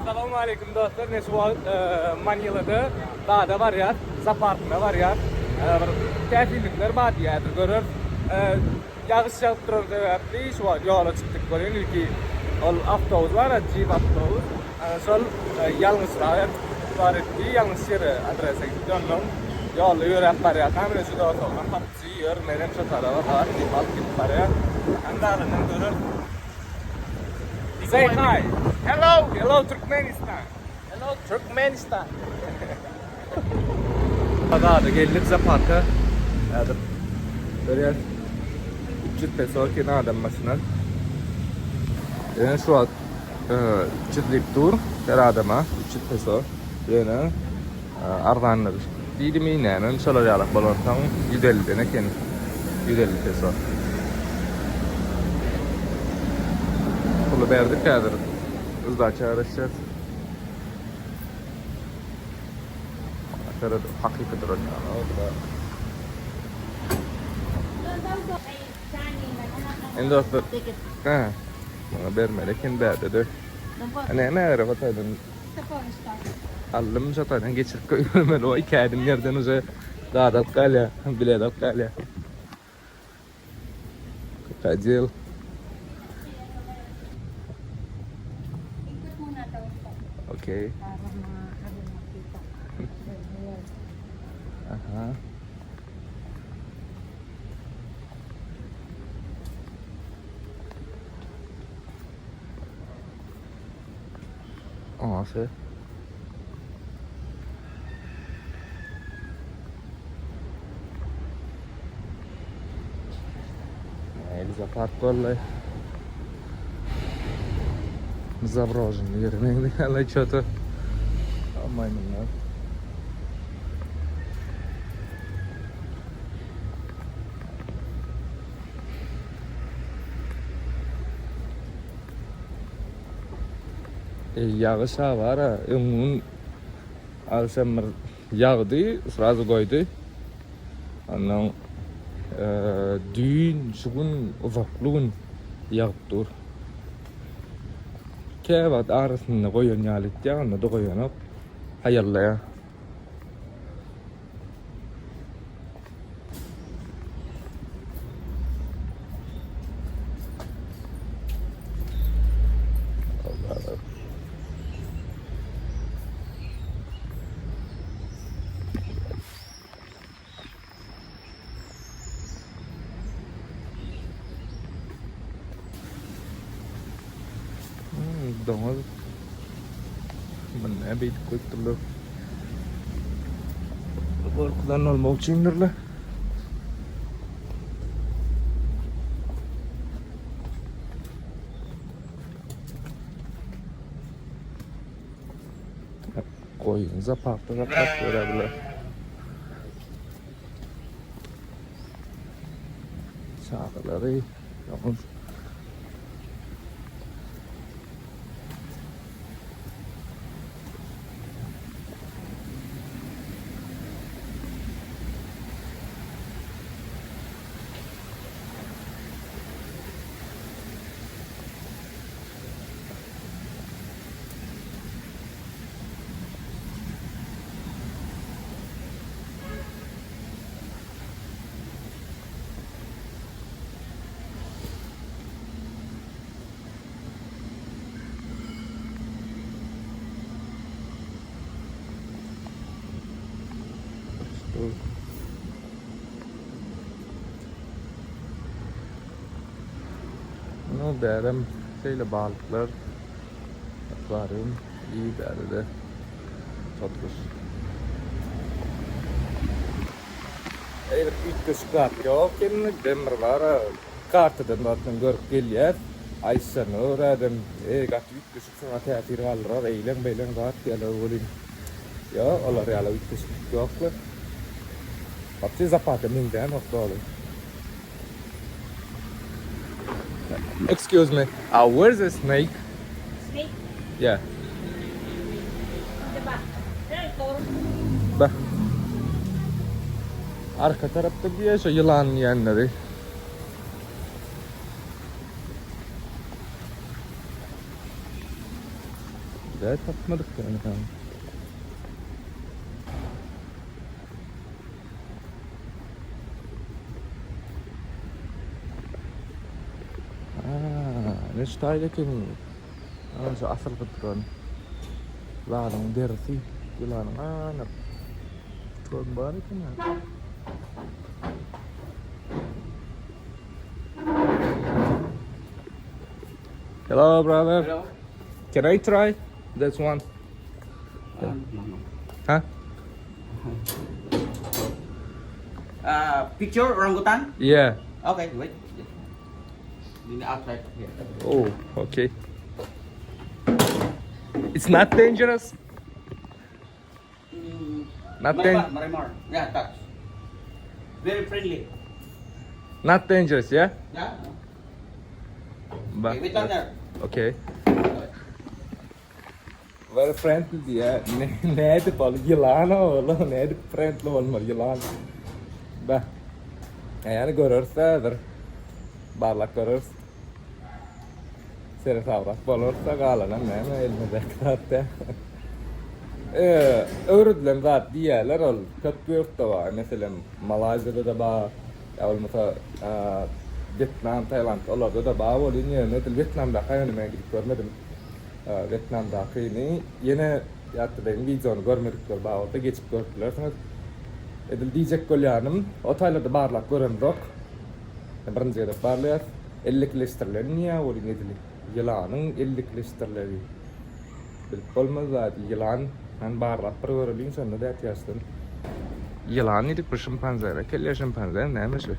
Assalamu alaikum dostlar. Ne şu Manila'da dağda var ya, Zapart'ta var ya. Keyiflikler badiyedir görür. Yağış yağıp duran sebepli şu yola çıktık görün. İlki avtobus var, Jeep avtobus. Sol yalnız rahat var etti, yalnız yere adrese gidiyorum. Yolu yürüyüp var ya, kamera şu da otoban patlıcı yer, benim şu tarafa var, Jeep gidip var ya. Andarının görür. Say hi. Hello Turkmenistan. Hello, Turkmenistan. Daha da geldik Zapart'a. Böyle 300 peso kenardan başına. Yani şu an çıtlayıp dur. Her adama 300 peso. Yani ardanlar. Dedim yine şöyle yarak balontan 150 tane ken 150 peso. Pulu verdik kadar. Hızla çağıracağız. Aşağıda hakikaten öyle. Endi dostlar. Ha. Bermele ken berde. Ne ara batadın. Allım zaten geçirip koyuyorum o iki adım yerden uza dağda kalya, bile kalya. Kacil. Okay. Aha. Oh, sih. Elza parkolle. Заброжен yerine але что-то. Нормально. Yağış var ha. Onun alsam yağdı, sırası koydu. Ondan düğün, şugun, ufaklığın yağıp dur. Kevat arasında koyun yalit ya, onu da koyun hop. Hayırlı ya. Domuz. Mana bir koydular. Korkudan olmak içindirler. Koyun Zapart'ta görebilir. Çağrıları yalnız. Derim şeyle balıklar, akvaryum iyi derdi. Çatır. Evet, ilk kışkart yok. Kendine demir var. Kartıdan zaten görüp geliyor. Ayşe'ni öğrendim. Kat ilk kışkart teatir alır. Eylem beylen rahat gelir olayım. Ya, onlar yala ilk kışkart yoklar. Tapi Zapart'a minden nokta olur. Excuse me. Where's the snake? Snake? Yeah. The back. There, go. Bak. Arka tarafta bir yaşa yılan yiyenleri. de tapmadık yani. Ne style ki mi? Şu asıl kıtron. Lanang dersi, lanang anak. Kıtron bari kan. Hello, brother. Hello. Can I try this one? Huh? Picture orangutan? Yeah. Okay, wait. In the outside here. Oh, okay. It's not dangerous. Not Marimar. Yeah, touch. Very friendly. Not dangerous, yeah? Yeah. But Okay, wait on there. okay. Very friendly, yeah. Ned pal yılan oğlum. Ned friendly olmalı yılan. Bah. Yani görürsedir. Barlak görürs. Seni savrak bolursa kalana neme elmede kırattı. Öğredilen zat diyeler ol. Köp büyük de var. Mesela Malazya'da da var. Ya mesela Vietnam, Tayland onlarda da var. O linye mesela Vietnam'da kayınıma gidip görmedim. Vietnam'da kıyını yine yattığım videonu görmedik var. Orada geçip gördülersiniz. Edil diyecek kolyanım. O Tayland'da barlak görün yok. Birinci edip barlayar. 50 kilometrelerini ya o linye edili. Yılanın 50 kilometreleri. Bilip olmaz zaten yılan. Ben barlak bir görülüyün sonunda da yatıyorsun. Yılan idik bu şimpanzeyle. Kelle şimpanzeyle neymiş be?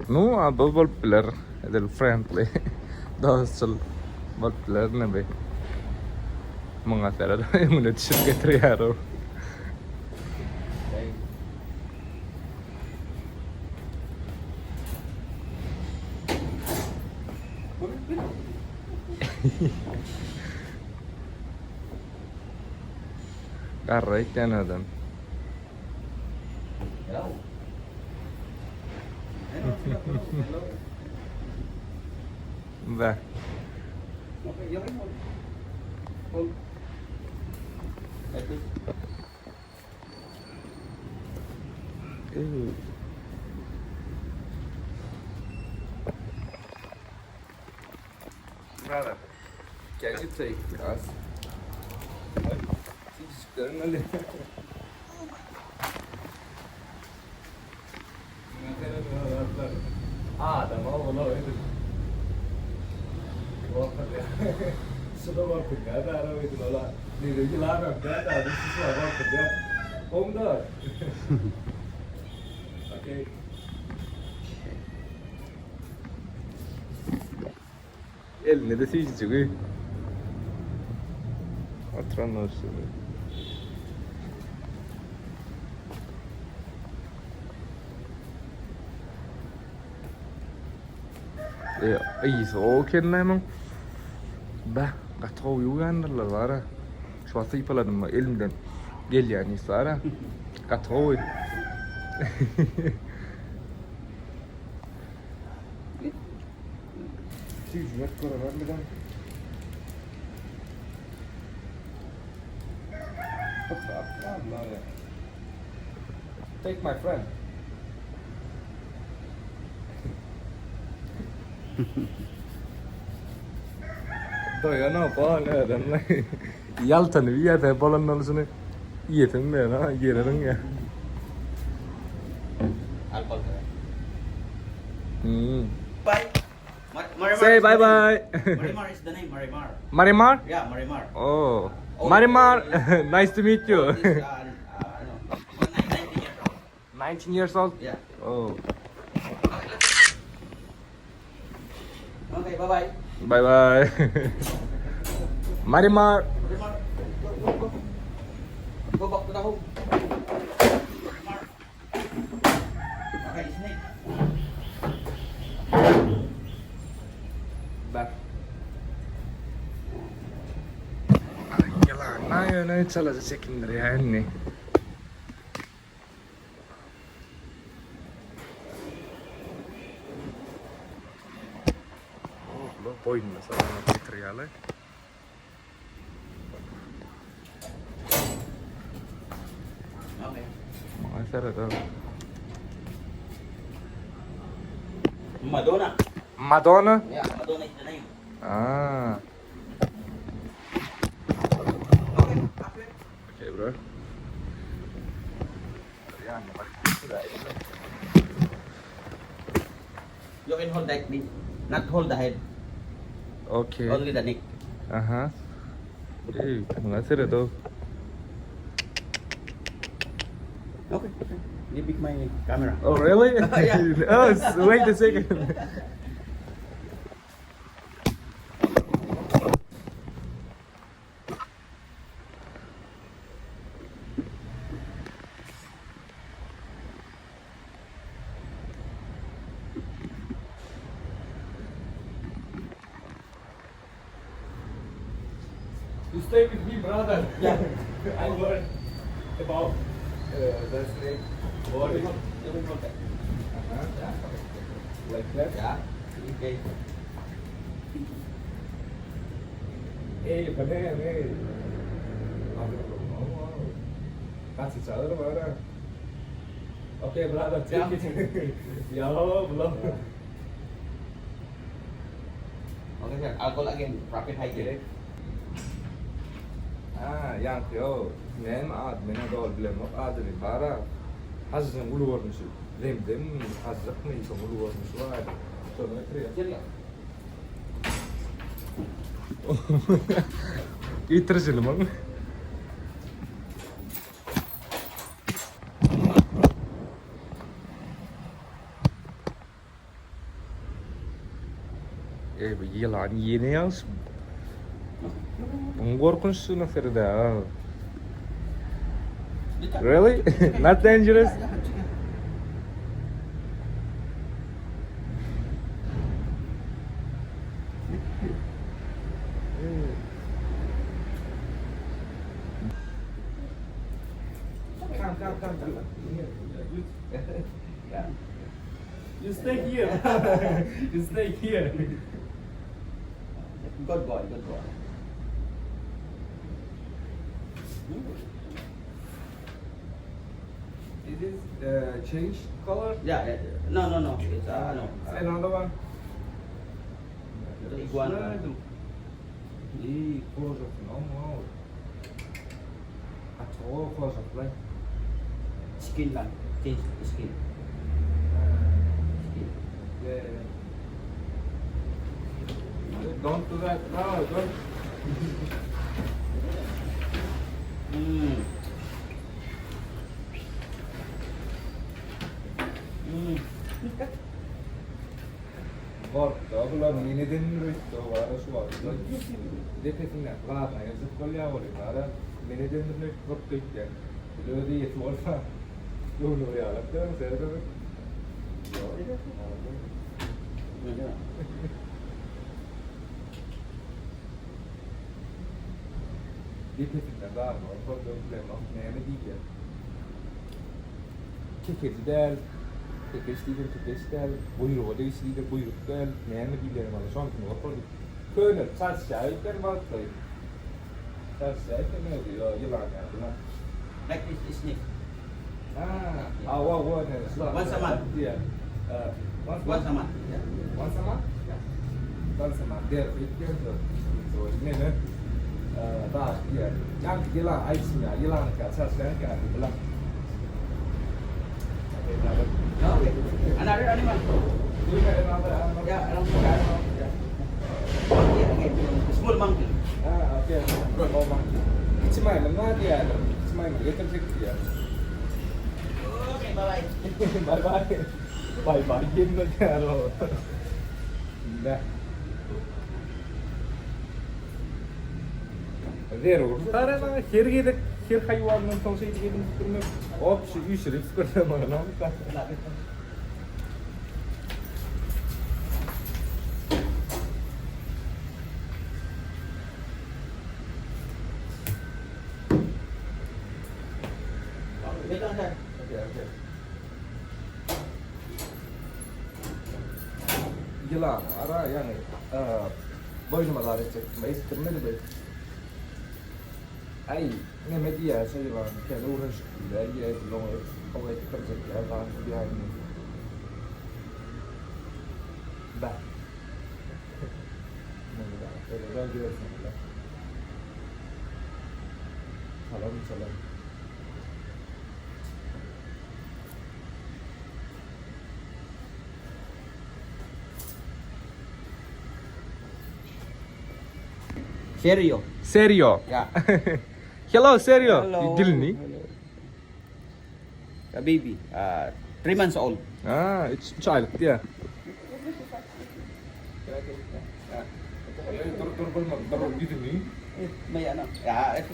Nu abi bol bilir. Edil friendly. Dostçul. Bol bilir ne be? Mengatara da emine düşüp getiriyor o. Garrayt yani adam. Hello. Hello. Ve Okay, you're in. Hold. Like this. Brother, can you take us? Externally. Tamam oğlum öyle. Sudah mau kerja, ada itu lola. Di jalan ada, ada sesuatu mau kerja. Om dah. Okay. Elinde de siz çıkıyor. Oturanlar şimdi. Ay så känner man. Bah, katov yugan la vara. Şu an sayfalarım elimden gel yani Sara. Katov. Tücret koralar mıdan? Take my friend. Doyan apa ne lan? Yaltan bir de balanın alısını yetin de ha yerin ya. Alcohol. Bye. Marimar. Say bye bye. Marimar is the name. Marimar. Marimar? Yeah, Marimar. Oh. Marimar, nice to meet you. This, no, 19 years old. 19 years old? Yeah. Oh. Okay, bye-bye. Bye bye. Marimar. Marimar, go. Go back to the home. Marimar. Okay, snake. Bak. Yalan. Ne çalacak çekindir yani. Boyun mesela materialı. Sarada. Madonna. Madonna? Yeah, Madonna is the name. Ah. Okay, after. Okay, bro. You can hold like this, not hold the head, Okay. only the neck. Aha. Hey, mga sarado. Okay. Give me my camera. Oh, really? Yeah. Oh, wait a second. You stay with me, brother. Yeah. I learned about the snake body. You can hold that. Yeah. Like that. Yeah. Okay. Hey, banana, hey. Kasih salah mana? Okay, brother, take it. Ya, belum. Okay, sir. I'll call again. Rapid high Okay. Yang kyo, nem ad menadol blem ad ni bara. Hazın ulu varmış. Dem hazık mı isom ulu varmış var. Sonra kırıyor. Serius. İtirazlı mı? Bu yılan yeni yaz. Korkunçsun Ferda. Really? Not dangerous? Come. Yeah. You stay here. You stay here. Good boy, good boy. Is this change color? Yeah, yeah. No. It's no. Another one. The iguana. İyi, close-up, no. At all close-up, like. Skin lang. Change the skin. Skin. Yeah. Don't do that. No, don't. Mm. Korktu, ulan yine denir işte o var, şu var. Defesine, klavna, yazıp kolya var. Nara, yine denir korktu işte. Böyle değil, orta. Yolu ya, değil mi? Seyredin. Defesine daha mı? Korktu, problema. Ne diye. Kekeci del. Kekeç del. Buyruğu değişti de buyruk del. Ne diye ama şu an ne yapalım? Köyler, çarşıya var kayıp. Çarşıya ne oluyor? Yılan yani. Like this snake. What? Once a month. Yeah. Once a month. Yeah. Once a month? Yeah. Once a month. There, it can do. So, ne? Daha, yeah. Yang yılan, ayısın ya. Yılan ka, çarşıya ka, yılan. Okay. Another animal. Do you have another animal? Yeah, around the animal. Yeah. Monkey again. Small monkey. Okay. Oh, monkey. İçi maymun var diye. İçi maymun getirecek diye. Okay, bye-bye. Bye-bye. Gitme karo. Ne? Vero. Tara na her hayvanın son şeyi gelin tutturma. Hop şu üşürüp sıkırtma bana. Wait lang, sir. Okay. Yılan ara yani boynuma dar edecek. Mayısıtırmadı böyle. Ay ne medya şey var. Kendi uğraşıp bir yer bulamadı. Kau itu kerja ya, kalau dia ini. Dah. Nah, dah dia sana. Salam. Serio. Serio. Ya. Hello, Serio. Dilni. A baby. 3 months old. Ah, it's child, yeah. Terus gitu nih. May ano. Ya, ito.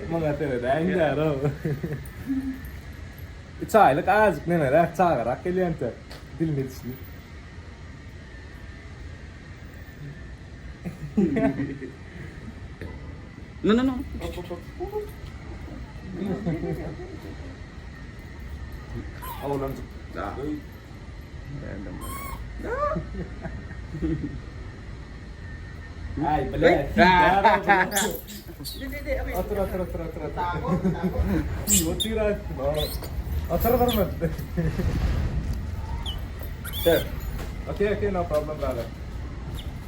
Mga tinadaan niya, no? Child, azıcık ne ne? Çağırarak geliyor. Dilni dişli. No. Oğlum. Ah. Ay, bela. Otur. Takot. Otur. Otur verme. Sir. Okay, no problem, brother.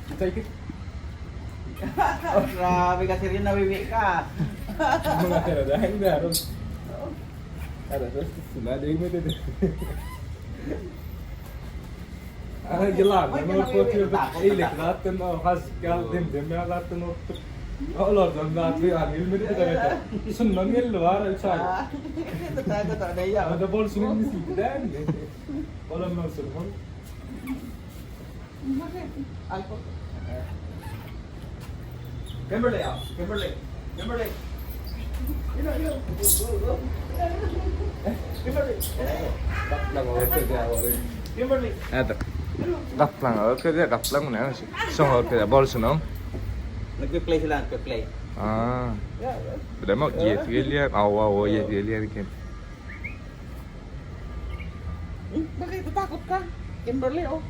You take it. Grabe kasi rin nawiwi ka. Mga tinadaan niya, no? Terus sinading mo din. Yılan, ben o kotuyordu. İyilik, zaten o has geldim, demeye zaten o oralardan zaten yani ilmedi de evet. Sunnan yelli var, çay. Totoo na yan. Ada bol sunin misli de mi? Olam nasıl bu? Alpo. Kimberly. Kimberly. Evet. Kaplan, kaplan mı ne? Sonra bol sunum. Nagpe-play sila, nagpe-play. Ah. Udah mau geliyor. Wow, geliyor kan. Bakit takot ka? Kimberly, oh.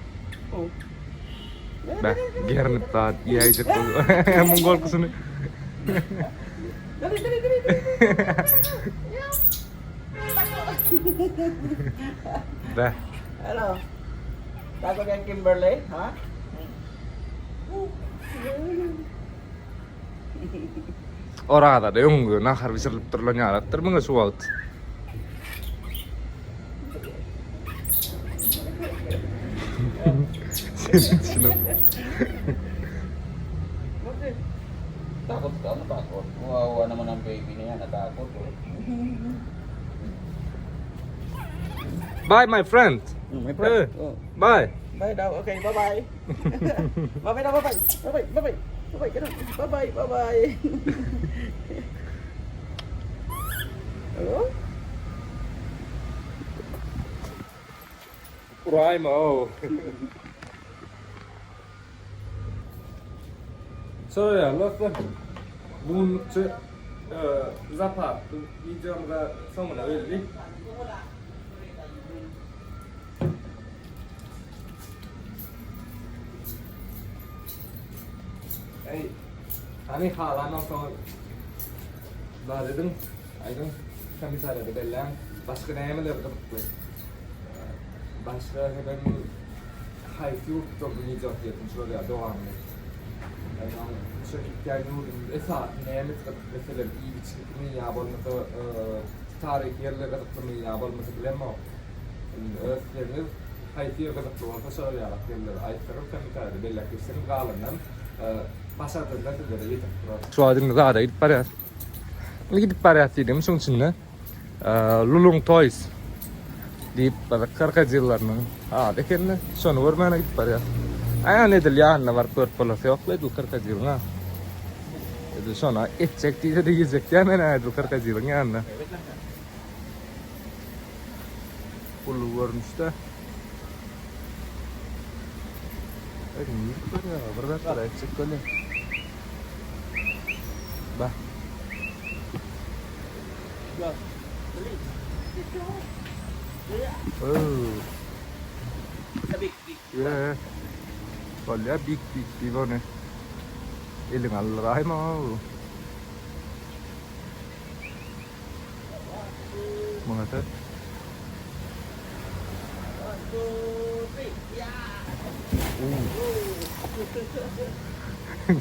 Bah, biar netat. Iya aja tuh. Monggol ke sini. Dali. Bah. Ano? Takot kang Kimberly, ha? Orang ada yang nggak harus bisa terlonyar, termenges suat. Sino? Bakit? Takot ka? Ano takot? Wawa naman ang baby niya, natakot. Bye, my friend. My friend. Oh. Bye. Bye daw. Okay, bye-bye. Bye-bye daw, bye-bye. Bye-bye. Ganun. Bye-bye. Hello? Raimo. So ya, lütfen bunu zapat videomda sonuna verdik. Hey, hani halan sonra daha dedim, aydın komiser de belli. Başka ne yemeler de bu. Başka hemen hayfi çok iyi çok yakın şöyle devam ediyor. Yani şöyle esa ne yemek mesela iyi bir çıkımı ya bol mesela tarih yerlere katılımı ya bol mesela bilmem. Öğretmenler hayfi katılımı olsa şöyle ya yerler ayıklarım komiser de belli kesin galandan pasardan da da yeter. Şu adın da ada gidip parayat. Gidip parayat dedim sonuç ne? Lulung Toys di Karkajillarna. Dekin son vermana gidip parayat. Ayağın edilyan var purple yok le du Karkajilna. Itu sonra edecek diye de yiyecek ya ne du Karkajilna yanına. Pulu varmışta. Ini ya, berat ada cek kali. Bah. Oh. Big. Yeah. Kalau big di mana? Ilang alray mau. bana da. 1, 2, 3. Yeah.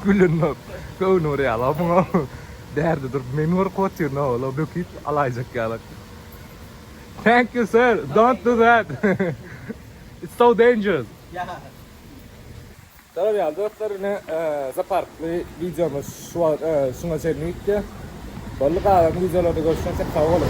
Gülün kau nuri ala mga derdi dur memur koçu no lo bukit alayacak ya bak. Thank you sir. Don't do that. It's so dangerous. Yeah. Tamam ya dostlar yine zapartlı videomuz şuna çekmişti. Balık ağabey videolarda görüşmek üzere. Sağ olun.